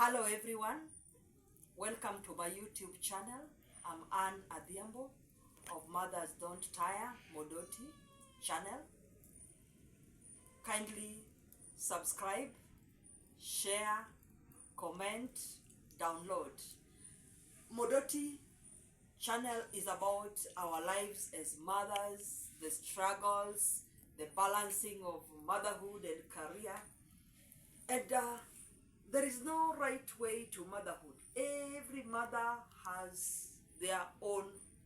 Hello everyone, welcome to my YouTube channel. I'm Anne Adhiambo of Mothers Don't Tire Modoti channel. Kindly subscribe, share, comment, download. Modoti channel is about our lives as mothers, the struggles, the balancing of motherhood and career. And there is no right way to motherhood. Every mother has their own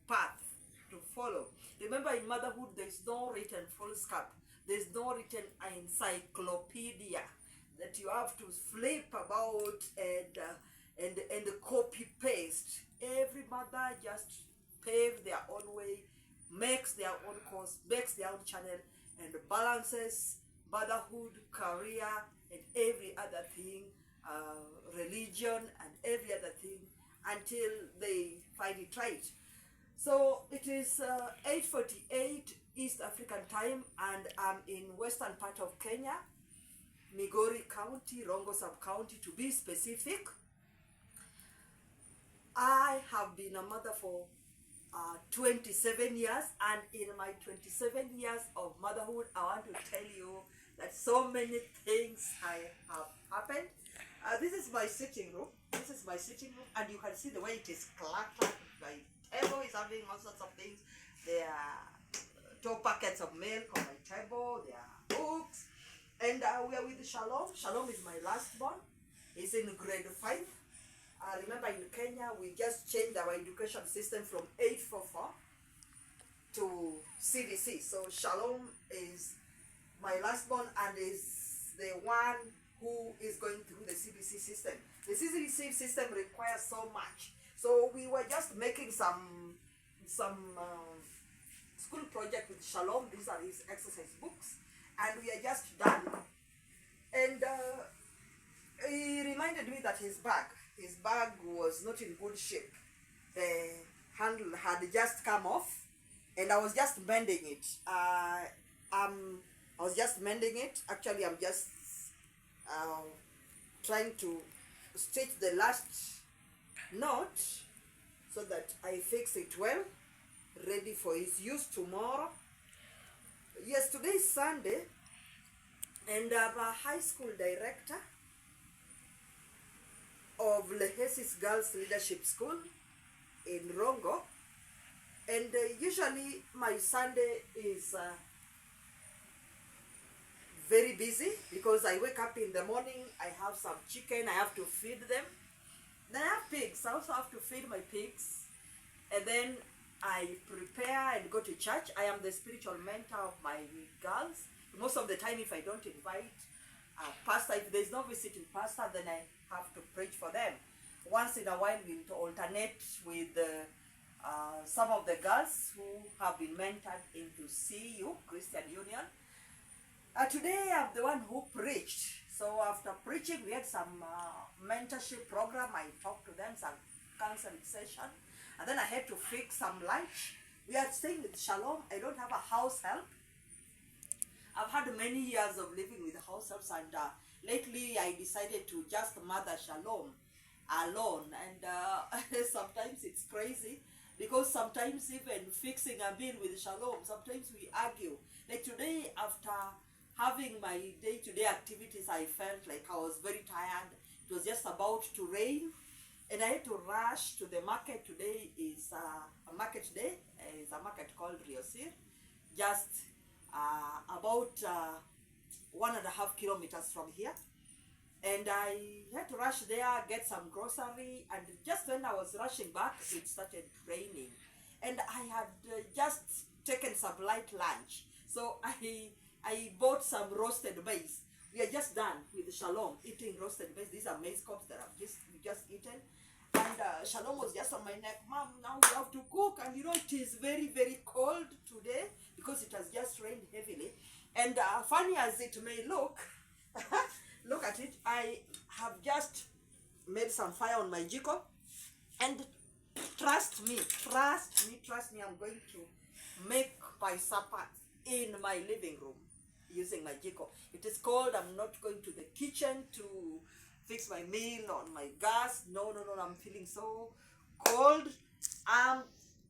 path to follow. Remember, in motherhood, there's no written full scope. There's no written encyclopedia that you have to flip about and copy paste. Every mother just pave their own way, makes their own course, makes their own channel, and balances motherhood, career, and every other thing, religion, and every other thing until they find it right. So it is 8:48 East African time, and I'm in western part of Kenya, Migori County, Rongo Sub-County to be specific. I have been a mother for 27 years, and in my 27 years of motherhood, I want to tell you that so many things have happened. This is my sitting room. This is my sitting room, and you can see the way it is cluttered. My table is having all sorts of things. There are 2 packets of milk on my table. There are books, and we are with Shalom. Shalom is my last born. He's in grade 5. Remember, in Kenya, we just changed our education system from 844 to CBC. So Shalom is my last born and is the one who is going through the CBC system. The CBC system requires so much. So we were just making some school project with Shalom. These are his exercise books, and we are just done. And he reminded me that his bag was not in good shape. The handle had just come off, and I was just mending it. I was just mending it. Actually, I'm just trying to stitch the last knot so that I fix it well, ready for his use tomorrow. Yes, today is Sunday, and I'm a high school director of Lehesis Girls Leadership School in Rongo, and usually my Sunday is very busy because I wake up in the morning, I have some chicken, I have to feed them. Then I have pigs, I also have to feed my pigs, and then I prepare and go to church. I am the spiritual mentor of my girls. Most of the time, if I don't invite a pastor, if there's no visiting pastor, then I have to preach for them. Once in a while, we'll alternate with some of the girls who have been mentored into CU, Christian Union. Today, I'm the one who preached. So after preaching, we had some mentorship program. I talked to them, some counseling session. And then I had to fix some lunch. We are staying with Shalom. I don't have a house help. I've had many years of living with house helps, and lately I decided to just mother Shalom alone. And sometimes it's crazy because sometimes even fixing a meal with Shalom, sometimes we argue. Like today, after having my day-to-day activities, I felt like I was very tired. It was just about to rain, and I had to rush to the market. Today is a market day. It's a market called Riosir, just about 1.5 kilometers from here. And I had to rush there, get some grocery, and just when I was rushing back, it started raining. And I had just taken some light lunch. So I bought some roasted maize. We are just done with Shalom eating roasted maize. These are maize cobs that we just eaten. And Shalom was just on my neck. Mom, now you have to cook. And you know, it is very, very cold today because it has just rained heavily. And funny as it may look, look at it. I have just made some fire on my jiko. And trust me, I'm going to make my supper in my living room using my jiko. It is cold. I'm not going to the kitchen to fix my meal on my gas. No, no, no, I'm feeling so cold. I'm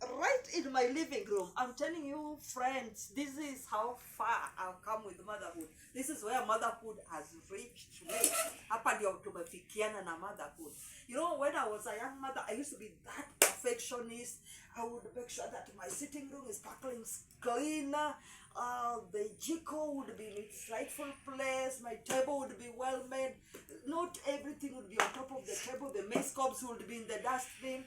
right in my living room. I'm telling you, friends, this is how far I've come with motherhood. This is where motherhood has reached me. Hapa ndio tumefikiana na motherhood. You know, when I was a young mother, I used to be that perfectionist. I would make sure that my sitting room is sparkling clean. The jiko would be in its rightful place. My table would be well made. Not everything would be on top of the table. The maize cobs would be in the dustbin.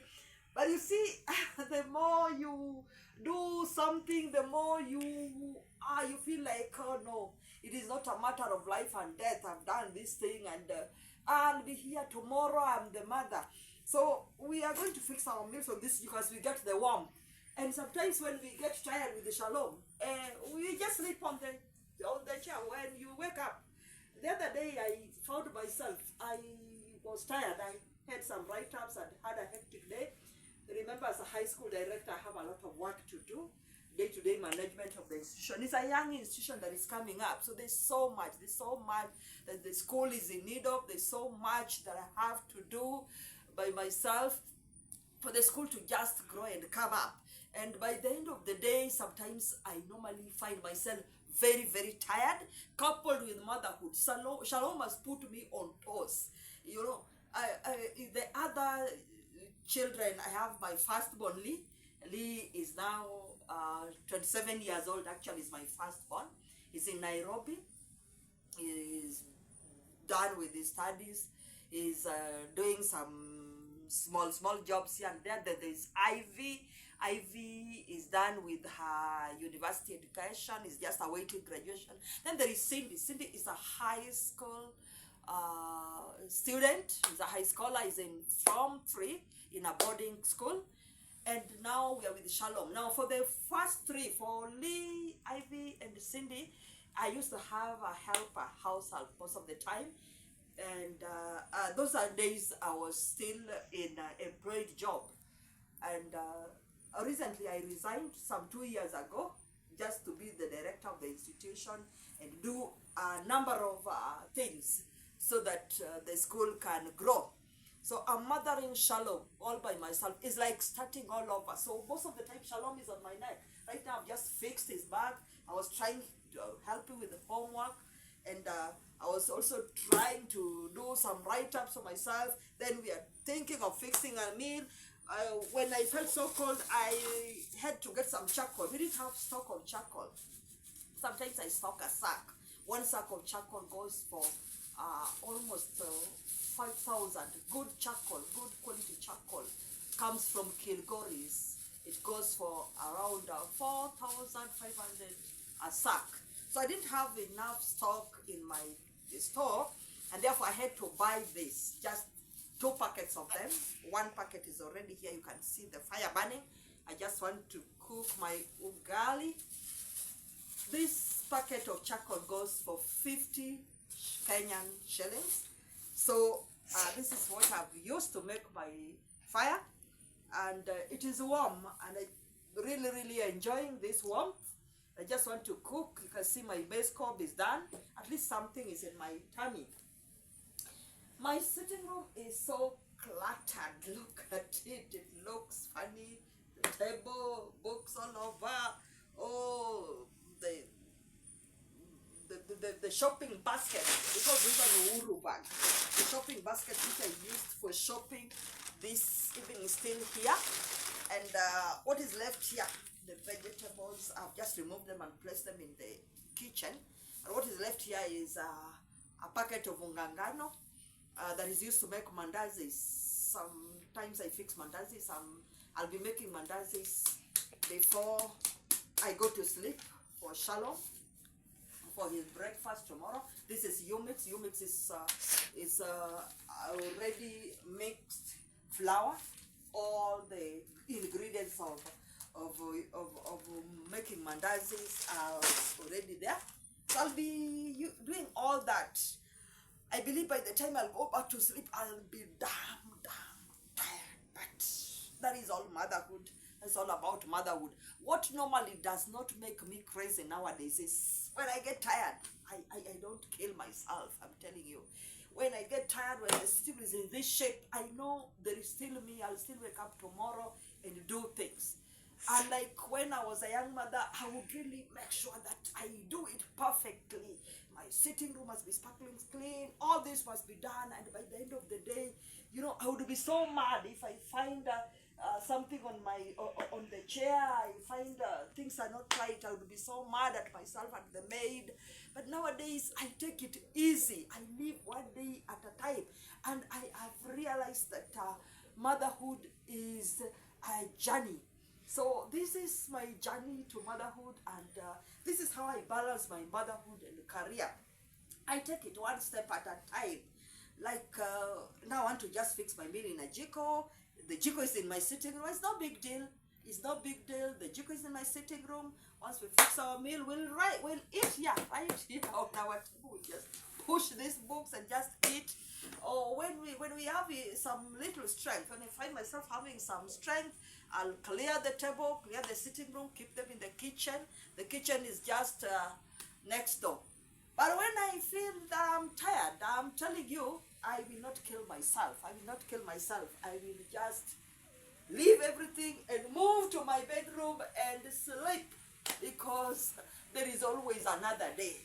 But you see, the more you do something, the more you feel like, oh no, it is not a matter of life and death. I've done this thing, and I'll be here tomorrow. I'm the mother. So we are going to fix our meals on this because we get the warmth. And sometimes when we get tired with the shalom, we just sleep on the chair when you wake up. The other day I found myself, I was tired. I had some write-ups and had a hectic day. Remember, as a high school director, I have a lot of work to do. Day-to-day management of the institution. It's a young institution that is coming up. So there's so much that the school is in need of. There's so much that I have to do by myself for the school to just grow and come up. And by the end of the day, sometimes I normally find myself very, very tired, coupled with motherhood. Shalom has put me on toes. You know, the other children, I have my firstborn Lee. Lee is now 27 years old. Actually, is my firstborn. He's in Nairobi. He's done with his studies. He's doing some small jobs here and there. Then there's Ivy. Ivy is done with her university education. Is just awaiting graduation. Then there is Cindy. Cindy is a high school student. He's a high scholar. He's in Form 3 in a boarding school. And now we are with Shalom. Now for the first three, for Lee, Ivy, and Cindy, I used to have a helper, house help most of the time. And those are days I was still in an employed job. And recently I resigned some 2 years ago just to be the director of the institution and do a number of things so that the school can grow. So I'm mothering Shalom all by myself. It's like starting all over. So most of the time Shalom is on my neck. Right now I've just fixed his bag. I was trying to help him with the homework. And I was also trying to do some write-ups for myself. Then we are thinking of fixing a meal. When I felt so cold, I had to get some charcoal. We didn't have stock of charcoal. Sometimes I stock a sack. One sack of charcoal goes for almost 5,000. Good charcoal, good quality charcoal comes from Kilgoris. It goes for around 4,500 a sack. So I didn't have enough stock in my store, and therefore I had to buy this, just 2 packets of them. One packet is already here. You can see the fire burning. I just want to cook my ugali. This packet of charcoal goes for 50 Kenyan shillings. So this is what I've used to make my fire, and it is warm, and I really enjoying this warmth. I just want to cook. You can see my base cob is done. At least something is in my tummy. My sitting room is so cluttered. Look at it. It looks funny. The table, books all over. Oh, the shopping basket. Because these are the Uru bag. The shopping basket which I used for shopping. This even is still here. And what is left here? The vegetables, I've just removed them and placed them in the kitchen. And what is left here is a packet of ungangano that is used to make mandazis. Sometimes I fix mandazis. I'll be making mandazis before I go to sleep for Shalom, for his breakfast tomorrow. This is Umix. Umix is already mixed flour. All the ingredients of making mandazis are already there. So I'll be doing all that. I believe by the time I'll go back to sleep, I'll be damn tired. But that is all motherhood. That's all about motherhood. What normally does not make me crazy nowadays is when I get tired, I don't kill myself, I'm telling you. when I get tired, when the sitting room is in this shape, I know there is still me. I'll still wake up tomorrow and do things. And like when I was a young mother, I would really make sure that I do it perfectly. My sitting room must be sparkling clean. All this must be done. And by the end of the day, you know, I would be so mad if I find something on my on the chair. I find things are not right. I would be so mad at myself, at the maid. But nowadays, I take it easy. I live one day at a time. And I have realized that motherhood is a journey. So this is my journey to motherhood, and this is how I balance my motherhood and career. I take it one step at a time. Like now I want to just fix my meal in a Jiko. The Jiko is in my sitting room. It's no big deal. It's no big deal. The Jiko is in my sitting room. Once we fix our meal, we'll eat here, right here on our table. We just push these books and just eat. Or when we have some little strength, when I find myself having some strength, I'll clear the table, clear the sitting room, keep them in the kitchen. The kitchen is just next door. But when I feel that I'm tired, I'm telling you, I will not kill myself. I will not kill myself. I will just leave everything and move to my bedroom and sleep, because there is always another day.